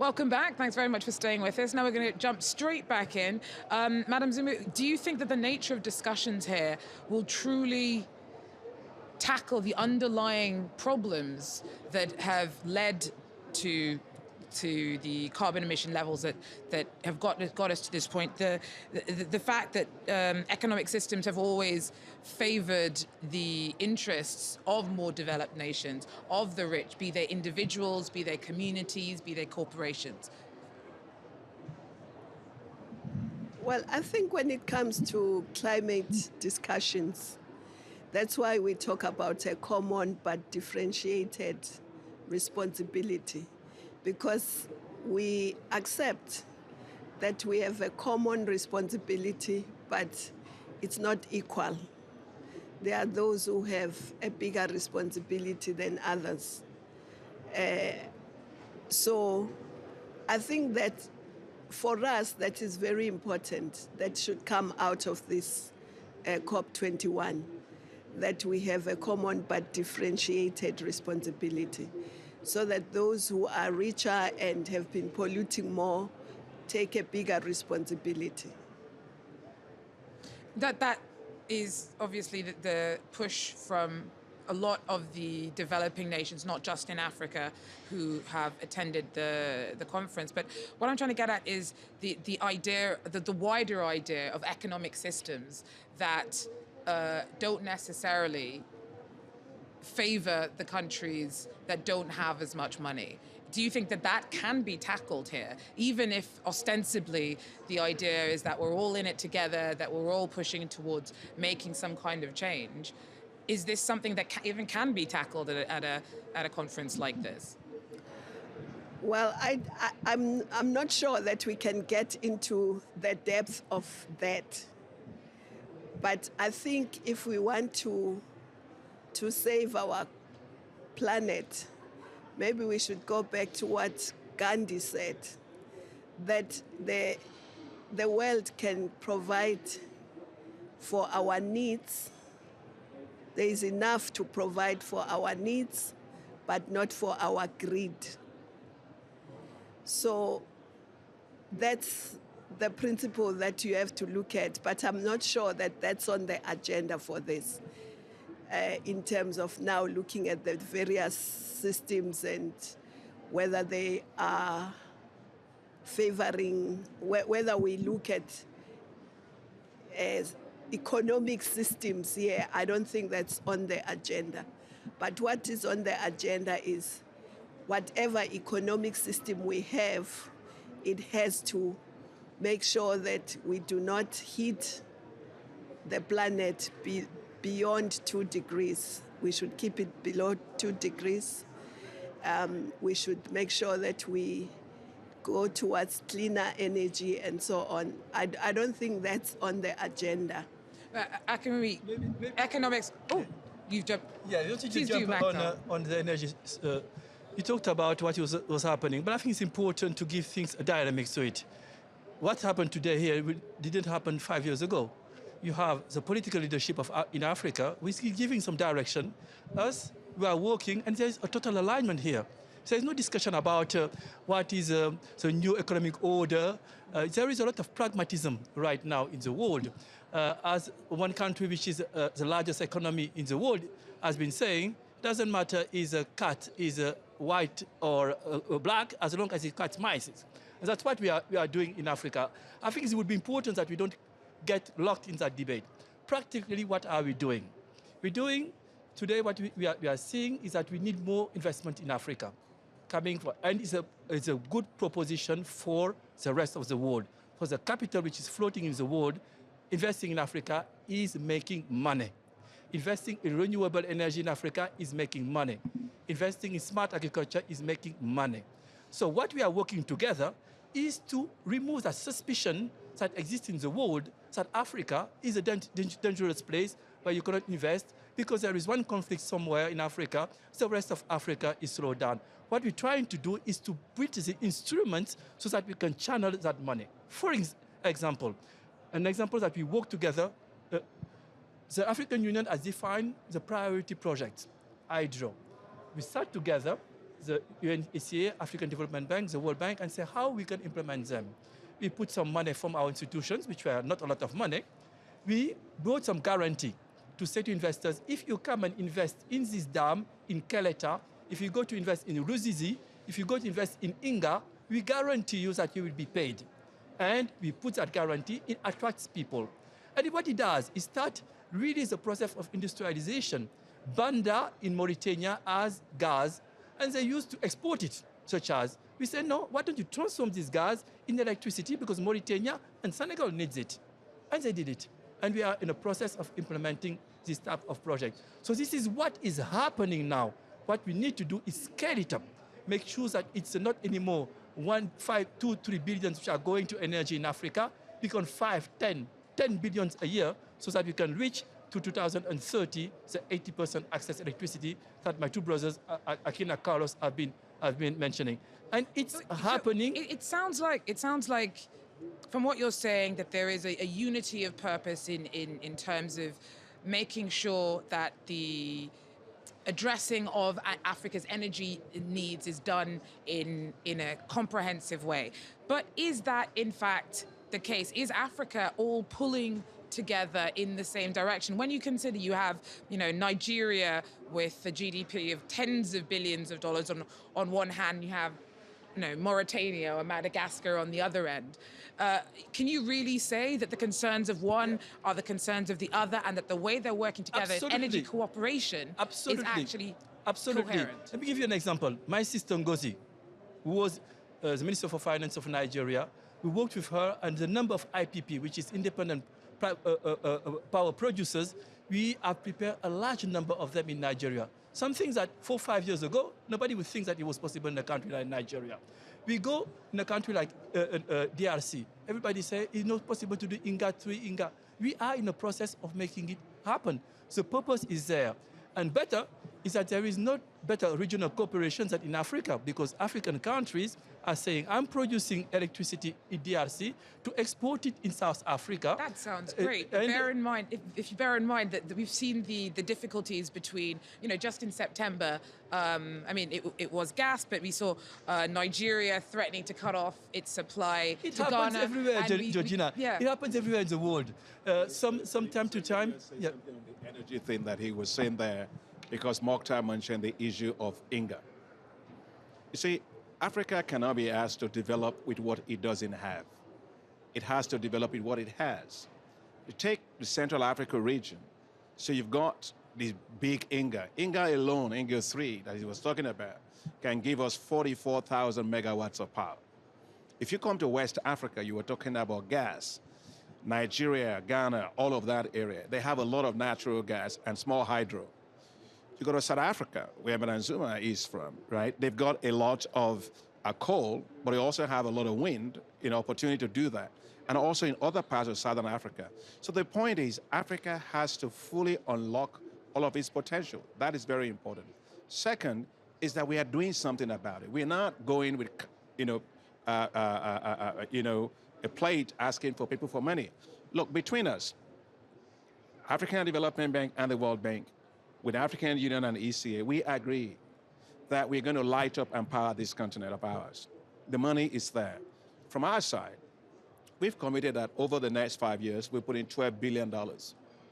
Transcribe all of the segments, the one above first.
Welcome back. Thanks very much for staying with us. Now we're going to jump straight back in. Madam Zumu, do you think that the nature of discussions here will truly tackle the underlying problems that have led to the carbon emission levels that have got us to this point? The fact that economic systems have always favored the interests of more developed nations, of the rich, be they individuals, be they communities, be they corporations. Well, I think when it comes to climate discussions, that's why we talk about a common but differentiated responsibility, because we accept that we have a common responsibility, but it's not equal. There are those who have a bigger responsibility than others. So I think that for us, that is very important. That should come out of this COP21, that we have a common but differentiated responsibility, so that those who are richer and have been polluting more take a bigger responsibility. That is obviously the push from a lot of the developing nations, not just in Africa, who have attended the conference. But what I'm trying to get at is the idea, the wider idea of economic systems that don't necessarily favor the countries that don't have as much money. Do you think that can be tackled here, even if ostensibly the idea is that we're all in it together, that we're all pushing towards making some kind of change? Is this something that even can be tackled at a conference like this? Well, I'm not sure that we can get into the depth of that. But I think if we want to save our planet, maybe we should go back to what Gandhi said, that the world can provide for our needs. There is enough to provide for our needs, but not for our greed. So that's the principle that you have to look at, but I'm not sure that that's on the agenda for this, in terms of now looking at the various systems and whether they are favoring, whether we look at economic systems here. I don't think that's on the agenda. But what is on the agenda is whatever economic system we have, it has to make sure that we do not heat the planet beyond 2 degrees. We should keep it below 2 degrees. We should make sure that we go towards cleaner energy and so on. I don't think that's on the agenda. Economics. Oh, you've jumped. Yeah, you need to jump on the energy. You talked about what was happening, but I think it's important to give things a dynamic to it. What happened today here didn't happen 5 years ago. You have the political leadership in Africa, which is giving some direction. Us, we are working, and there's a total alignment here. So there's no discussion about what is the new economic order. There is a lot of pragmatism right now in the world. As one country which is the largest economy in the world has been saying, doesn't matter is a cat is white or black, as long as it cuts mice. And that's what we are doing in Africa. I think it would be important that we don't get locked in that debate. Practically, what are we doing? We're doing today what we are seeing is that we need more investment in Africa. And it's a good proposition for the rest of the world. For the capital which is floating in the world, investing in Africa is making money. Investing in renewable energy in Africa is making money. Investing in smart agriculture is making money. So what we are working together is to remove that suspicion that exists in the world that Africa is a dangerous place where you cannot invest because there is one conflict somewhere in Africa, so the rest of Africa is slowed down. What we're trying to do is to build the instruments so that we can channel that money. For example, an example that we work together, the African Union has defined the priority projects, hydro. We sat together, the UNHCR, African Development Bank, the World Bank, and say how we can implement them. We put some money from our institutions, which were not a lot of money. We brought some guarantee to say to investors, if you come and invest in this dam in Keleta, if you go to invest in Ruzizi, if you go to invest in Inga, we guarantee you that you will be paid. And we put that guarantee, it attracts people. And what it does is start really the process of industrialization. Banda in Mauritania has gas, and they used to export it, such as, we said, no, why don't you transform this gas in electricity, because Mauritania and Senegal needs it. And they did it. And we are in the process of implementing this type of project. So this is what is happening now. What we need to do is scale it up, make sure that it's not anymore 1, 5, 2, 3 billions which are going to energy in Africa, become 5, 10 billions a year, so that we can reach to 2030 the 80% access electricity that my two brothers, Akina Carlos, have been mentioning. And it's happening. It sounds like, from what you're saying, that there is a unity of purpose in terms of making sure that the addressing of Africa's energy needs is done in a comprehensive way. But is that in fact the case? Is Africa all pulling together in the same direction? When you consider you have, Nigeria with a GDP of tens of billions of dollars on one hand, you have Mauritania or Madagascar on the other end. Can you really say that the concerns of one are the concerns of the other, and that the way they're working together in energy cooperation is actually coherent? Let me give you an example. My sister Ngozi, who was the Minister for Finance of Nigeria, we worked with her, and the number of IPP, which is independent power producers, we have prepared a large number of them in Nigeria. Some things that 4 or 5 years ago, nobody would think that it was possible in a country like Nigeria. We go in a country like DRC. Everybody say it's not possible to do Inga 3, Inga. We are in the process of making it happen. The purpose is there. And better is that there is not better regional cooperation than in Africa, because African countries are saying, I'm producing electricity in DRC to export it in South Africa. That sounds great. Bear in mind, if you bear in mind that we've seen the difficulties between, just in September, it was gas, but we saw Nigeria threatening to cut off its supply to Ghana. It happens everywhere, Georgina. Yeah. It happens everywhere in the world. Some time to time. Yeah. The energy thing that he was saying there, because Mokhtar mentioned the issue of Inga. You see, Africa cannot be asked to develop with what it doesn't have. It has to develop with what it has. You take the Central Africa region, so you've got this big Inga. Inga alone, Inga 3, that he was talking about, can give us 44,000 megawatts of power. If you come to West Africa, you were talking about gas. Nigeria, Ghana, all of that area, they have a lot of natural gas and small hydro. You go to South Africa, where Madam Zuma is from, right? They've got a lot of coal, but they also have a lot of wind, opportunity to do that. And also in other parts of Southern Africa. So the point is, Africa has to fully unlock all of its potential. That is very important. Second is that we are doing something about it. We're not going with, a plate asking for people for money. Look, between us, African Development Bank and the World Bank, with African Union and ECA, we agree that we're going to light up and power this continent of ours. The money is there. From our side, we've committed that over the next 5 years, we're putting $12 billion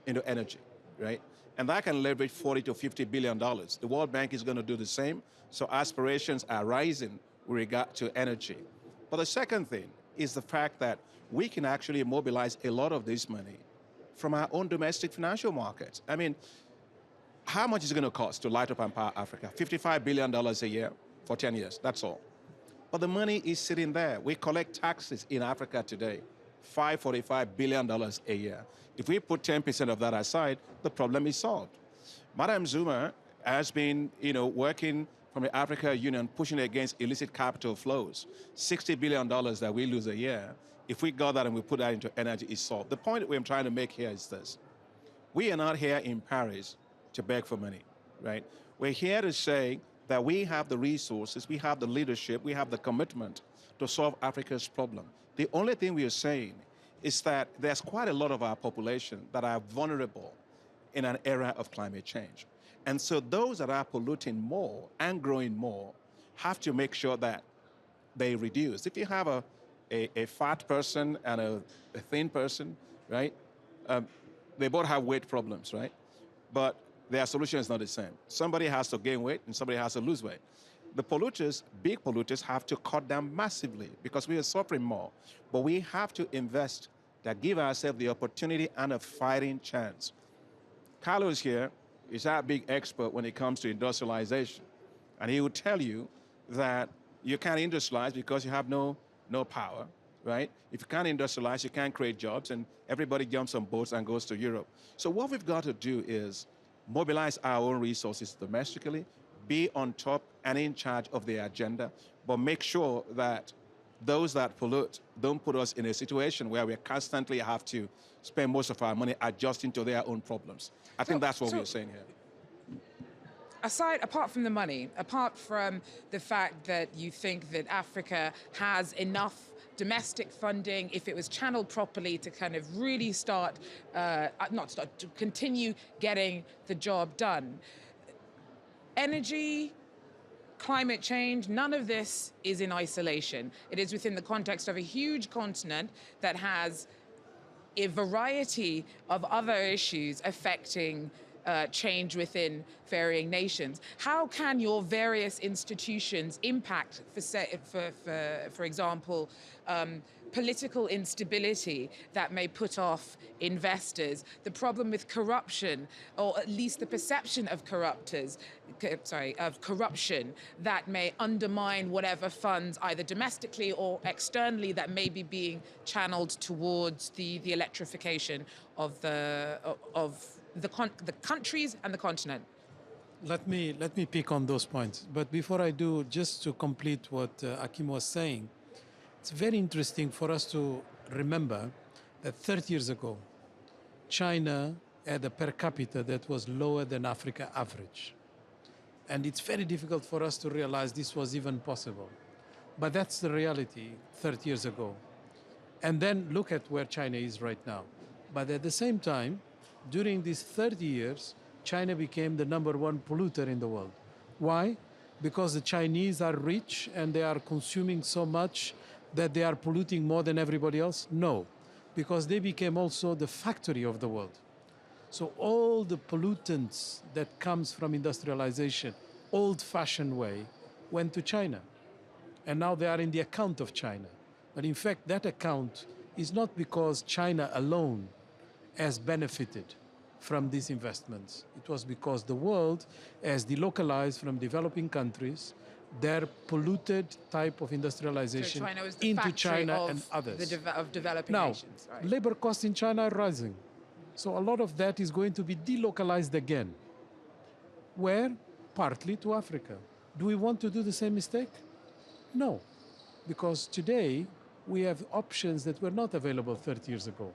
into energy, right? And that can leverage $40 to $50 billion. The World Bank is going to do the same. So aspirations are rising with regard to energy. But the second thing is the fact that we can actually mobilize a lot of this money from our own domestic financial markets. How much is it going to cost to light up and power Africa? $55 billion a year for 10 years, that's all. But the money is sitting there. We collect taxes in Africa today, $545 billion a year. If we put 10% of that aside, the problem is solved. Madam Zuma has been, working from the African Union, pushing against illicit capital flows. $60 billion that we lose a year, if we got that and we put that into energy, is solved. The point that we're trying to make here is this. We are not here in Paris to beg for money, right? We're here to say that we have the resources, we have the leadership, we have the commitment to solve Africa's problem. The only thing we are saying is that there's quite a lot of our population that are vulnerable in an era of climate change. And so those that are polluting more and growing more, have to make sure that they reduce. If you have a fat person and a thin person, right? They both have weight problems, right? But their solution is not the same. Somebody has to gain weight and somebody has to lose weight. The polluters, big polluters, have to cut down massively because we are suffering more. But we have to invest that give ourselves the opportunity and a fighting chance. Carlos here is our big expert when it comes to industrialization. And he will tell you that you can't industrialize because you have no power, right? If you can't industrialize, you can't create jobs, and everybody jumps on boats and goes to Europe. So what we've got to do is mobilize our own resources domestically, be on top and in charge of the agenda, but make sure that those that pollute don't put us in a situation where we constantly have to spend most of our money adjusting to their own problems. I think that's what we're saying here. Apart from the money, apart from the fact that you think that Africa has enough domestic funding, if it was channeled properly, to kind of really to continue getting the job done. Energy, climate change, none of this is in isolation. It is within the context of a huge continent that has a variety of other issues affecting change within varying nations. How can your various institutions impact, for example, political instability that may put off investors, the problem with corruption, or at least the perception of corruption that may undermine whatever funds, either domestically or externally, that may be being channeled towards the electrification of the countries and the continent? Let me pick on those points. But before I do, just to complete what Akim was saying, it's very interesting for us to remember that 30 years ago, China had a per capita that was lower than Africa average. And it's very difficult for us to realize this was even possible. But that's the reality 30 years ago. And then look at where China is right now. But at the same time, during these 30 years, China became the #1 polluter in the world. Why? Because the Chinese are rich and they are consuming so much that they are polluting more than everybody else? No, because they became also the factory of the world. So all the pollutants that comes from industrialization, old-fashioned way, went to China. And now they are in the account of China. But in fact, that account is not because China alone has benefited from these investments. It was because the world has delocalized from developing countries their polluted type of industrialization into China and others. Of developing now, nations. Right. Labor costs in China are rising. So a lot of that is going to be delocalized again. Where? Partly to Africa. Do we want to do the same mistake? No, because today we have options that were not available 30 years ago.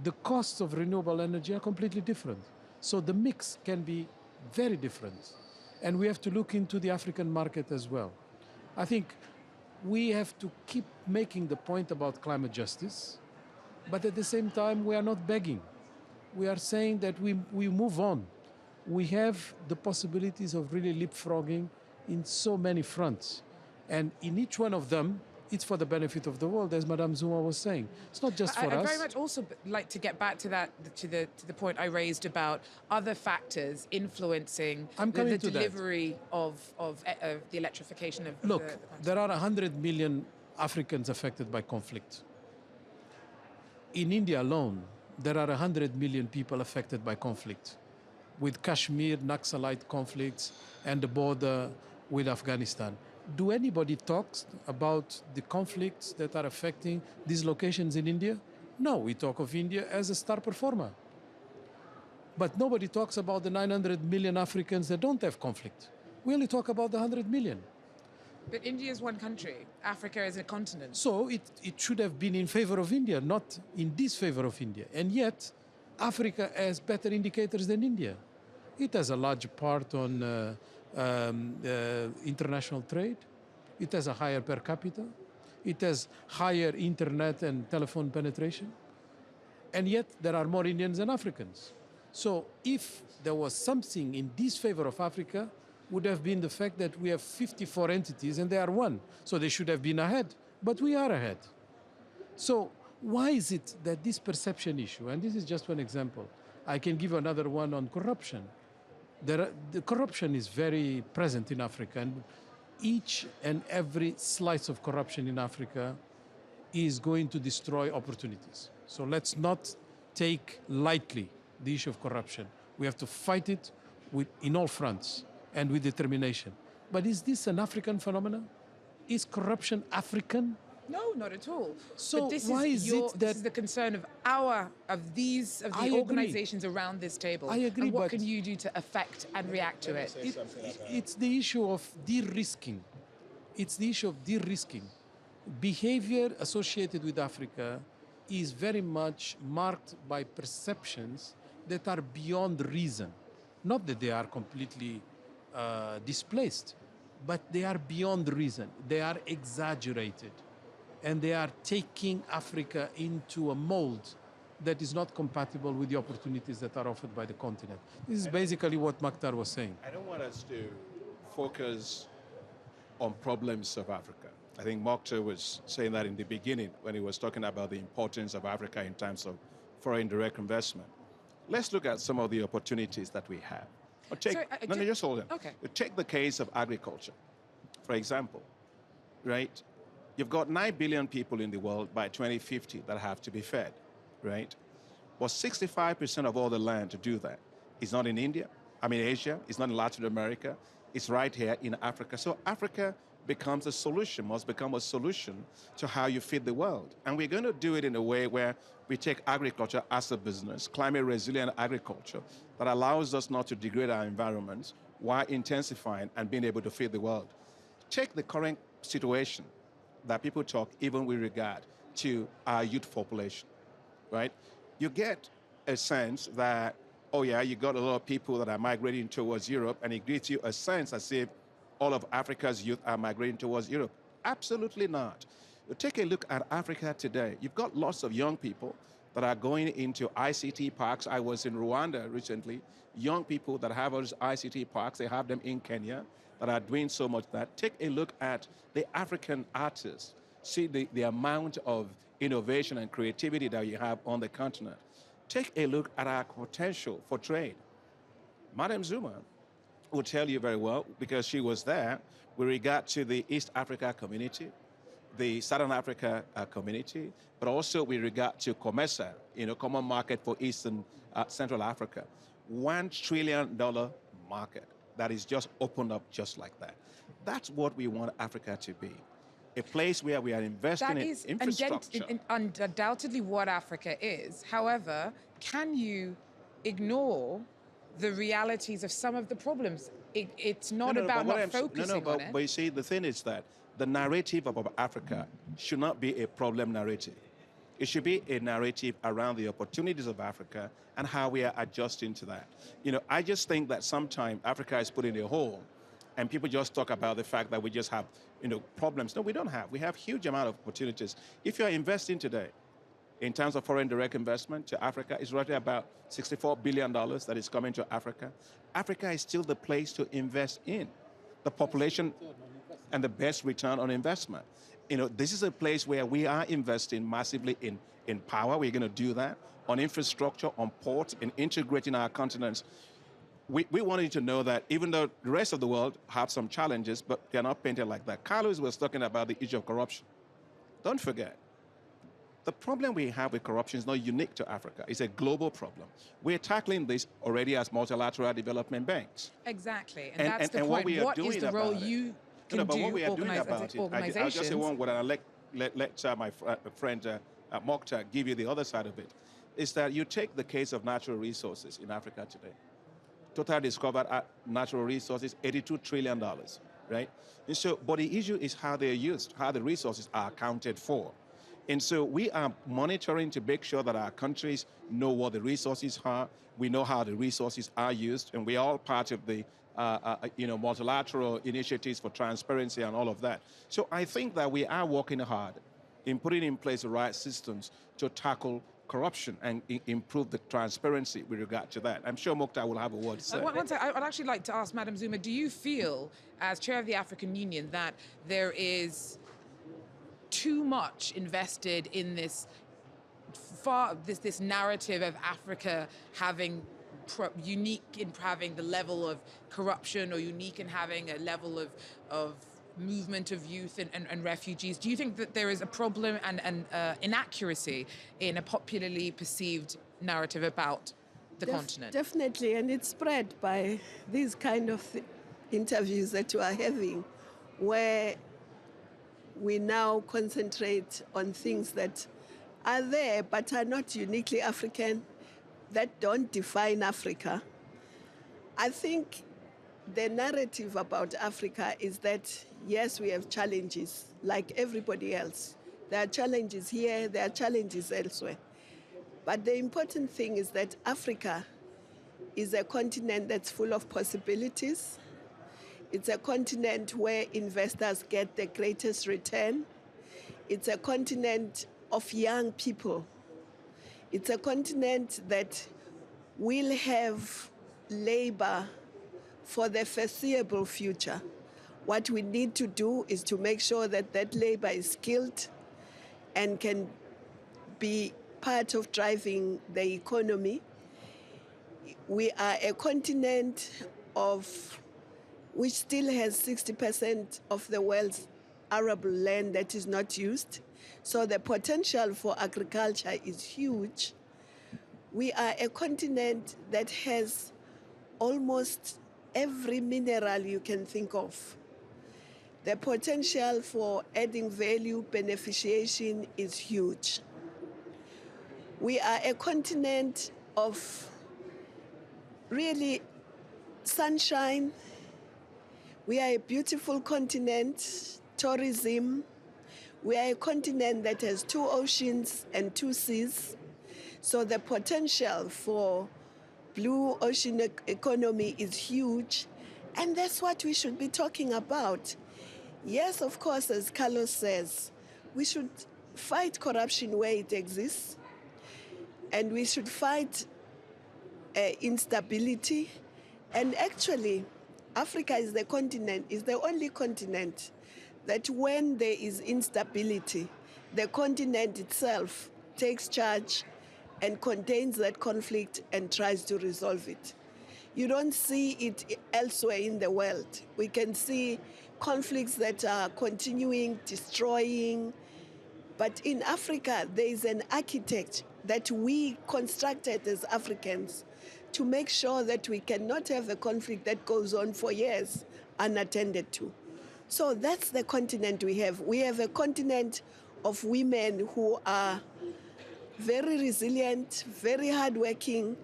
The costs of renewable energy are completely different. So the mix can be very different. And we have to look into the African market as well. I think we have to keep making the point about climate justice, but at the same time, we are not begging. We are saying that we move on. We have the possibilities of really leapfrogging in so many fronts. And in each one of them, it's for the benefit of the world, as Madame Zuma was saying. It's not just for us. I'd very much also like to get back to that, to the point I raised about other factors influencing the delivery of the electrification of the continent. There are 100 million Africans affected by conflict. In India alone, there are 100 million people affected by conflict, with Kashmir, Naxalite conflicts, and the border with Afghanistan. Do anybody talk about the conflicts that are affecting these locations in India? No, we talk of India as a star performer. But nobody talks about the 900 million Africans that don't have conflict. We only talk about the 100 million. But India is one country. Africa is a continent. So it should have been in favor of India, not in disfavor of India. And yet, Africa has better indicators than India. It has a large part on international trade. It has a higher per capita. It has higher internet and telephone penetration. And yet there are more Indians than Africans. So if there was something in disfavor of Africa, would have been the fact that we have 54 entities and they are one. So they should have been ahead, but we are ahead. So why is it that this perception issue, and this is just one example, I can give another one on corruption. The corruption is very present in Africa, and each and every slice of corruption in Africa is going to destroy opportunities. So let's not take lightly the issue of corruption. We have to fight it in all fronts and with determination. But is this an African phenomenon? Is corruption African? No, not at all. So but this why is it this that is the concern of the I agree. organizations around this table? I agree, and what but can you do to affect and react to it? It's the issue of de-risking. It's the issue of de-risking. Behavior associated with Africa is very much marked by perceptions that are beyond reason. Not that they are completely displaced, but they are beyond reason. They are exaggerated. And they are taking Africa into a mold that is not compatible with the opportunities that are offered by the continent. This is basically what Maktar was saying. I don't want us to focus on problems of Africa. I think Mokhtar was saying that in the beginning when he was talking about the importance of Africa in terms of foreign direct investment. Let's look at some of the opportunities that we have. Just hold on. Okay. Take the case of agriculture, for example, right? You've got 9 billion people in the world by 2050 that have to be fed, right? But 65% of all the land to do that is not in Asia, it's not in Latin America, it's right here in Africa. So Africa must become a solution to how you feed the world. And we're going to do it in a way where we take agriculture as a business, climate resilient agriculture, that allows us not to degrade our environments while intensifying and being able to feed the world. Take the current situation that people talk even with regard to our youth population, right? You get a sense that, oh yeah, you got a lot of people that are migrating towards Europe, and it gives you a sense as if all of Africa's youth are migrating towards Europe. Absolutely not. You take a look at Africa today. You've got lots of young people that are going into ICT parks. I was in Rwanda recently. Young people that have those ICT parks, they have them in Kenya, that are doing so much that. Take a look at the African artists. See the amount of innovation and creativity that you have on the continent. Take a look at our potential for trade. Madam Zuma will tell you very well, because she was there, with regard to the East Africa community, the Southern Africa community, but also with regard to COMESA, Common Market for Eastern Central Africa. $1 trillion market that is just opened up just like that. That's what we want Africa to be. A place where we are investing in infrastructure. That is undoubtedly what Africa is. However, can you ignore the realities of some of the problems? It's not about not focusing on it. But you see, the thing is that the narrative of Africa should not be a problem narrative. It should be a narrative around the opportunities of Africa and how we are adjusting to that. I just think that sometimes Africa is put in a hole and people just talk about the fact that we just have, problems. No, we don't have. We have huge amount of opportunities. If you're investing today in terms of foreign direct investment to Africa, it's roughly about $64 billion that is coming to Africa. Africa is still the place to invest in. The population and the best return on investment. This is a place where we are investing massively in power. We're going to do that, on infrastructure, on ports, in integrating our continents. We want you to know that even though the rest of the world have some challenges, but they're not painted like that. Carlos was talking about the issue of corruption. Don't forget, the problem we have with corruption is not unique to Africa. It's a global problem. We're tackling this already as multilateral development banks. Exactly, and that's the point. What is the role you can do, what we are doing about it, I'll just say one word, and I'll let my friend Mokhtar give you the other side of it, is that you take the case of natural resources in Africa today. Total discovered natural resources, $82 trillion, right? And so, but the issue is how they're used, how the resources are accounted for. And so we are monitoring to make sure that our countries know what the resources are, we know how the resources are used, and we're all part of the multilateral initiatives for transparency and all of that. So I think that we are working hard in putting in place the right systems to tackle corruption and improve the transparency with regard to that. I'm sure Mokhtar will have a word to say. One sec, I'd actually like to ask Madam Zuma, do you feel, as chair of the African Union, that there is too much invested in this narrative of Africa having unique in having the level of corruption, or unique in having a level of movement of youth and refugees? Do you think that there is a problem and inaccuracy in a popularly perceived narrative about the continent? Definitely, and it's spread by these kind of interviews that you are having, where we now concentrate on things that are there but are not uniquely African, that don't define Africa. I think the narrative about Africa is that, yes, we have challenges like everybody else. There are challenges here, there are challenges elsewhere. But the important thing is that Africa is a continent that's full of possibilities. It's a continent where investors get the greatest return. It's a continent of young people. It's a continent that will have labor for the foreseeable future. What we need to do is to make sure that that labor is skilled and can be part of driving the economy. We are a continent which still has 60% of the world's arable land that is not used. So the potential for agriculture is huge. We are a continent that has almost every mineral you can think of. The potential for adding value, beneficiation is huge. We are a continent of really sunshine. We are a beautiful continent, tourism. We are a continent that has 2 oceans and 2 seas. So the potential for blue ocean economy is huge. And that's what we should be talking about. Yes, of course, as Carlos says, we should fight corruption where it exists. And we should fight instability. And actually, Africa is the only continent that when there is instability, the continent itself takes charge and contains that conflict and tries to resolve it. You don't see it elsewhere in the world. We can see conflicts that are continuing, destroying. But in Africa, there is an architect that we constructed as Africans to make sure that we cannot have a conflict that goes on for years unattended to. So that's the continent we have. We have a continent of women who are very resilient, very hardworking,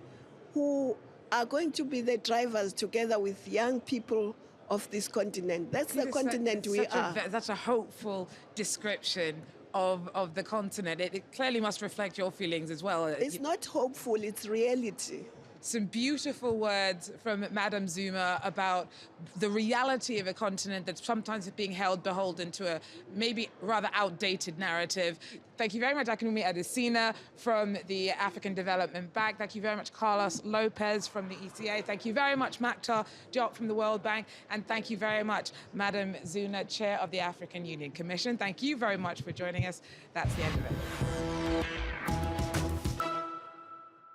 who are going to be the drivers together with young people of this continent. That's the continent we are. That's a hopeful description of the continent. It clearly must reflect your feelings as well. It's not hopeful, it's reality. Some beautiful words from Madam Zuma about the reality of a continent that's sometimes being held beholden to a maybe rather outdated narrative. Thank you very much, Akinwumi Adesina from the African Development Bank. Thank you very much, Carlos Lopez from the ECA. Thank you very much, Mokhtar Diop from the World Bank. And thank you very much, Madam Zuma, Chair of the African Union Commission. Thank you very much for joining us. That's the end of it.